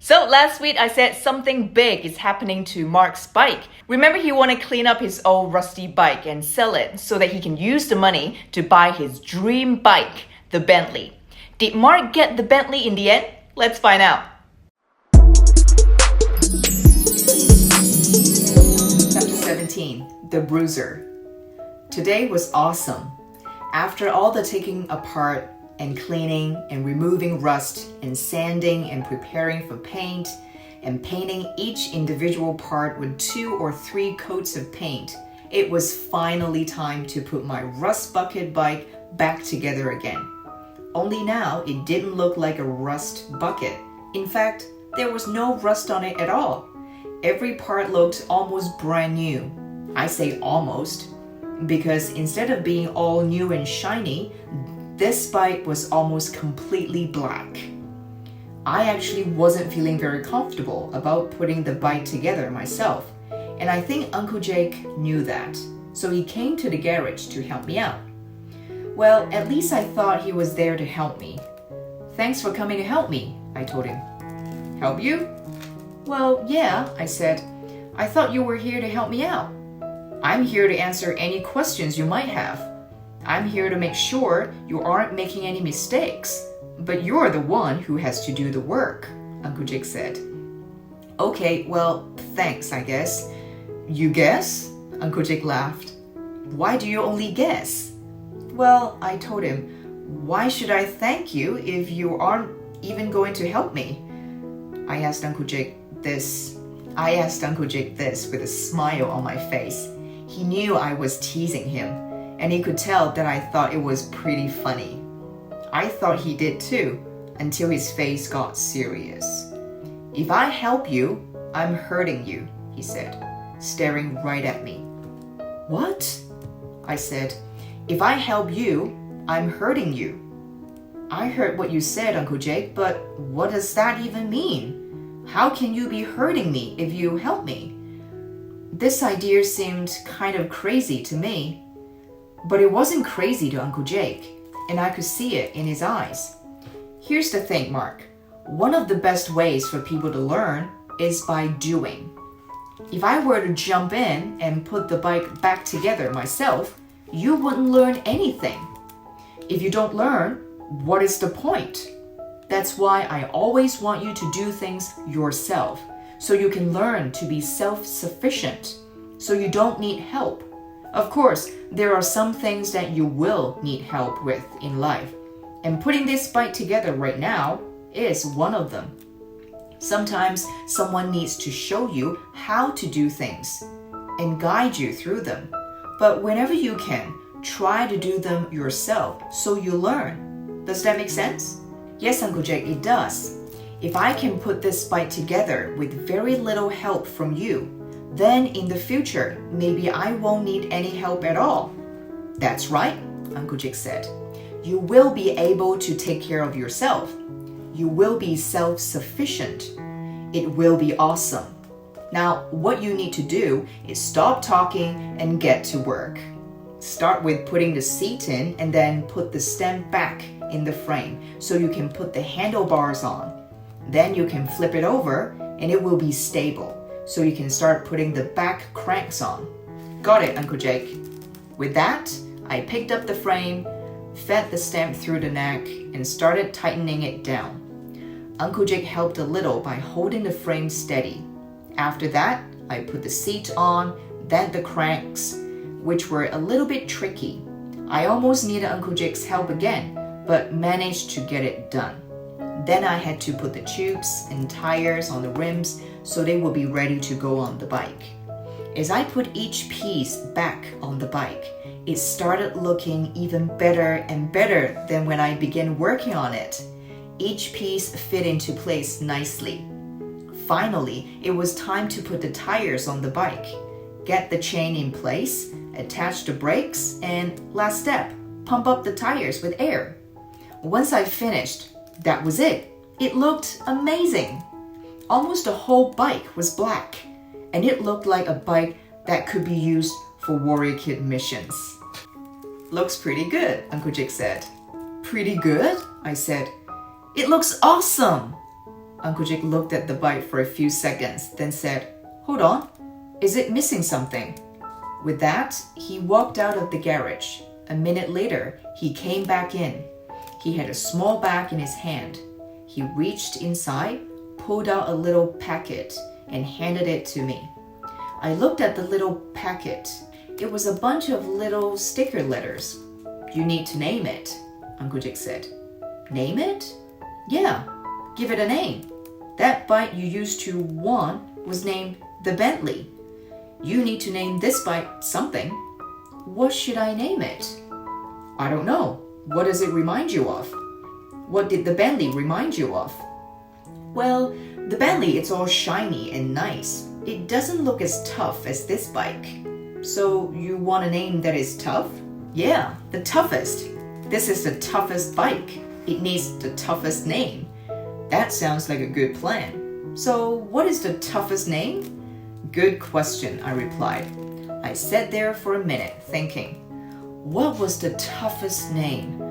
So last week I said something big is happening to Marc's bike. Remember he wanted to clean up his old rusty bike and sell it so that he can use the money to buy his dream bike, the Bentley. Did Marc get the Bentley in the end? Let's find out. Chapter 17, The Bruiser. Today was awesome. After all the taking apart and cleaning and removing rust and sanding and preparing for paint and painting each individual part with 2 or 3 coats of paint, it was finally time to put my rust bucket bike back together again. Only now it didn't look like a rust bucket. In fact, there was no rust on it at all. Every part looked almost brand new. I say almost, because instead of being all new and shiny, this bike was almost completely black. I actually wasn't feeling very comfortable about putting the bike together myself, and I think Uncle Jake knew that, so he came to the garage to help me out. Well, at least I thought he was there to help me. "Thanks for coming to help me," I told him. "Help you?" "Well, yeah," I said. "I thought you were here to help me out." "I'm here to answer any questions you might have. I'm here to make sure you aren't making any mistakes, but you're the one who has to do the work," Uncle Jake said. "Okay, well, thanks, I guess." "You guess?" Uncle Jake laughed. "Why do you only guess?" "Well," I told him, "why should I thank you if you aren't even going to help me?" I asked Uncle Jake this with a smile on my face. He knew I was teasing him, and he could tell that I thought it was pretty funny. I thought he did too, until his face got serious. "If I help you, I'm hurting you," he said, staring right at me. "What?" I said. "If I help you, I'm hurting you." "I heard what you said, Uncle Jake, but what does that even mean? How can you be hurting me if you help me?" This idea seemed kind of crazy to me. But it wasn't crazy to Uncle Jake, and I could see it in his eyes. "Here's the thing, Marc. One of the best ways for people to learn is by doing. If I were to jump in and put the bike back together myself, you wouldn't learn anything. If you don't learn, what is the point? That's why I always want you to do things yourself, so you can learn to be self-sufficient, so you don't need help. Of course, there are some things that you will need help with in life, and putting this bike together right now is one of them. Sometimes someone needs to show you how to do things and guide you through them. But whenever you can, try to do them yourself so you learn. Does that make sense?" "Yes, Uncle Jake, it does. If I can put this bike together with very little help from you, then in the future, maybe I won't need any help at all." "That's right," Uncle Jake said. "You will be able to take care of yourself. You will be self-sufficient. It will be awesome. Now, what you need to do is stop talking and get to work. Start with putting the seat in and then put the stem back in the frame so you can put the handlebars on. Then you can flip it over and it will be stable, so you can start putting the back cranks on." "Got it, Uncle Jake." With that, I picked up the frame, fed the stem through the neck, and started tightening it down. Uncle Jake helped a little by holding the frame steady. After that, I put the seat on, then the cranks, which were a little bit tricky. I almost needed Uncle Jake's help again, but managed to get it done. Then I had to put the tubes and tires on the rims so they would be ready to go on the bike. As I put each piece back on the bike, it started looking even better and better than when I began working on it. Each piece fit into place nicely. Finally, it was time to put the tires on the bike, get the chain in place, attach the brakes, and last step, pump up the tires with air. Once I finished, that was it. It looked amazing. Almost the whole bike was black, and it looked like a bike that could be used for Warrior Kid missions. "Looks pretty good," Uncle Jake said. "Pretty good?" I said. "It looks awesome." Uncle Jake looked at the bike for a few seconds, then said, "Hold on, is it missing something?" With that, he walked out of the garage. A minute later, he came back in. He had a small bag in his hand. He reached inside, pulled out a little packet, and handed it to me. I looked at the little packet. It was a bunch of little sticker letters. "You need to name it," Uncle Jake said. "Name it?" "Yeah, give it a name. That bike you used to want was named the Bentley. You need to name this bike something." "What should I name it?" "I don't know. What does it remind you of?" "What did the Bentley remind you of?" "Well, the Bentley, it's all shiny and nice. It doesn't look as tough as this bike." "So you want a name that is tough?" "Yeah, the toughest. This is the toughest bike. It needs the toughest name." "That sounds like a good plan. So what is the toughest name?" "Good question," I replied. I sat there for a minute thinking, what was the toughest name?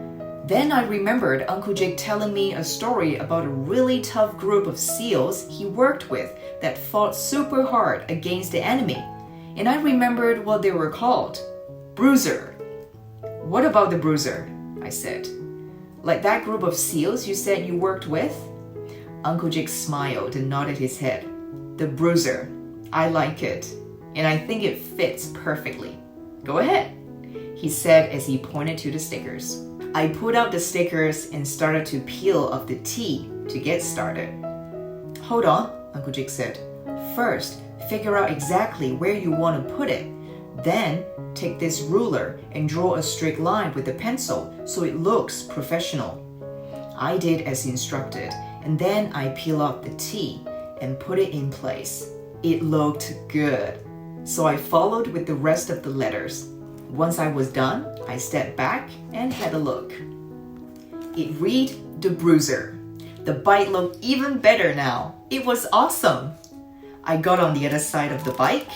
Then I remembered Uncle Jake telling me a story about a really tough group of SEALs he worked with that fought super hard against the enemy. And I remembered what they were called. Bruiser. "What about the Bruiser?" I said. "Like that group of SEALs you said you worked with?" Uncle Jake smiled and nodded his head. "The Bruiser. I like it. And I think it fits perfectly. Go ahead," he said as he pointed to the stickers. I pulled out the stickers and started to peel off the T to get started. "Hold on," Uncle Jake said. "First, figure out exactly where you want to put it. Then, take this ruler and draw a straight line with the pencil so it looks professional." I did as instructed, and then I peeled off the T and put it in place. It looked good. So I followed with the rest of the letters. Once I was done, I stepped back and had a look. It read the Bruiser. The bike looked even better now. It was awesome. I got on the other side of the bike,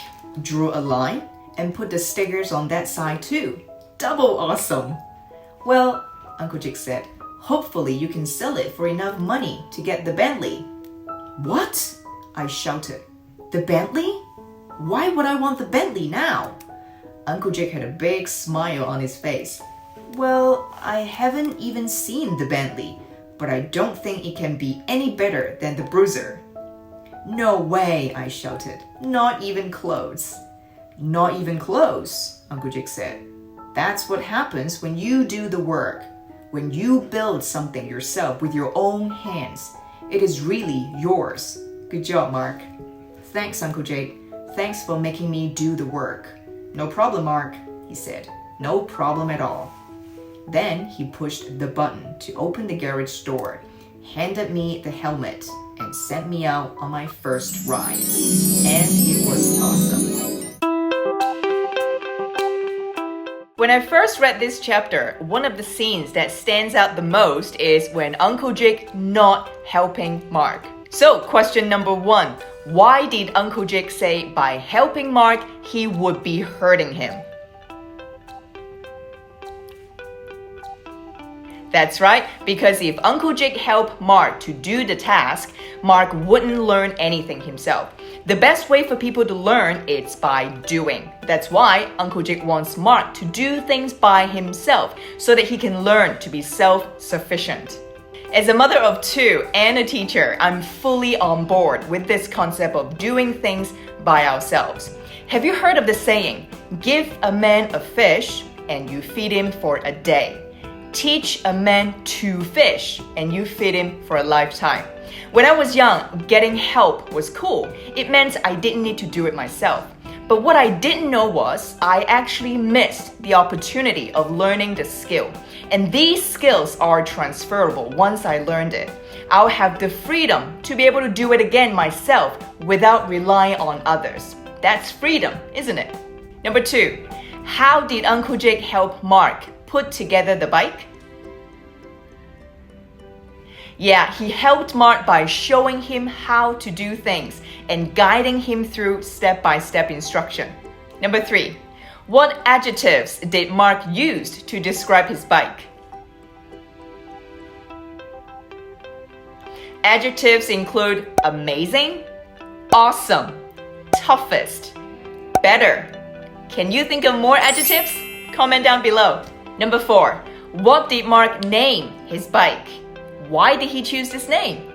drew a line, and put the stickers on that side too. Double awesome. "Well," Uncle Jake said, "hopefully you can sell it for enough money to get the Bentley." "What?" I shouted. "The Bentley? Why would I want the Bentley now?" Uncle Jake had a big smile on his face. "Well, I haven't even seen the Bentley, but I don't think it can be any better than the Bruiser." "No way," I shouted. "Not even close." "Not even close," Uncle Jake said. "That's what happens when you do the work. When you build something yourself with your own hands, it is really yours. Good job, Mark." "Thanks, Uncle Jake. Thanks for making me do the work." "No problem, Mark," he said. "No problem at all." Then he pushed the button to open the garage door, handed me the helmet, and sent me out on my first ride. And it was awesome. When I first read this chapter, one of the scenes that stands out the most is when Uncle Jake not helping Mark. So, question number 1. Why did Uncle Jake say by helping Mark, he would be hurting him? That's right, because if Uncle Jake helped Mark to do the task, Mark wouldn't learn anything himself. The best way for people to learn is by doing. That's why Uncle Jake wants Mark to do things by himself so that he can learn to be self-sufficient. As a mother of 2 and a teacher, I'm fully on board with this concept of doing things by ourselves. Have you heard of the saying, "Give a man a fish and you feed him for a day. Teach a man to fish and you feed him for a lifetime." When I was young, getting help was cool. It meant I didn't need to do it myself. But what I didn't know was I actually missed the opportunity of learning the skill. And these skills are transferable once I learned it. I'll have the freedom to be able to do it again myself without relying on others. That's freedom, isn't it? Number 2, how did Uncle Jake help Mark put together the bike? Yeah, he helped Mark by showing him how to do things and guiding him through step-by-step instruction. Number 3, what adjectives did Mark use to describe his bike? Adjectives include amazing, awesome, toughest, better. Can you think of more adjectives? Comment down below. Number 4. What did Marc name his bike? Why did he choose this name?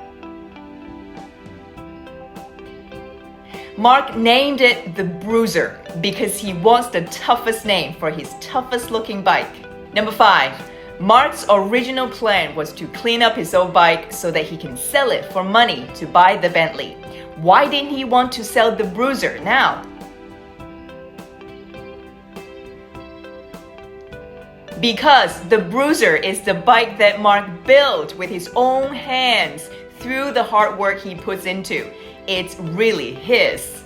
Marc named it the Bruiser because he wants the toughest name for his toughest looking bike. Number 5. Marc's original plan was to clean up his old bike so that he can sell it for money to buy the Bentley. Why didn't he want to sell the Bruiser now? Because the Bruiser is the bike that Marc built with his own hands through the hard work he puts into. It's really his.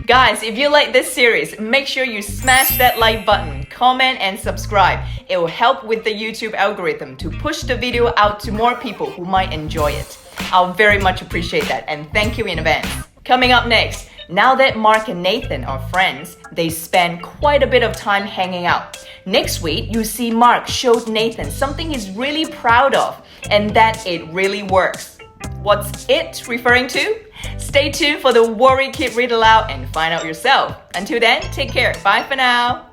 Guys, if you like this series, make sure you smash that like button, comment, and subscribe. It will help with the YouTube algorithm to push the video out to more people who might enjoy it. I'll very much appreciate that, and thank you in advance. Coming up next, now that Marc and Nathan are friends, they spend quite a bit of time hanging out. Next week, you see Marc showed Nathan something he's really proud of, and that it really works. What's it referring to? Stay tuned for the Worry Kid Read Aloud and find out yourself. Until then, take care. Bye for now.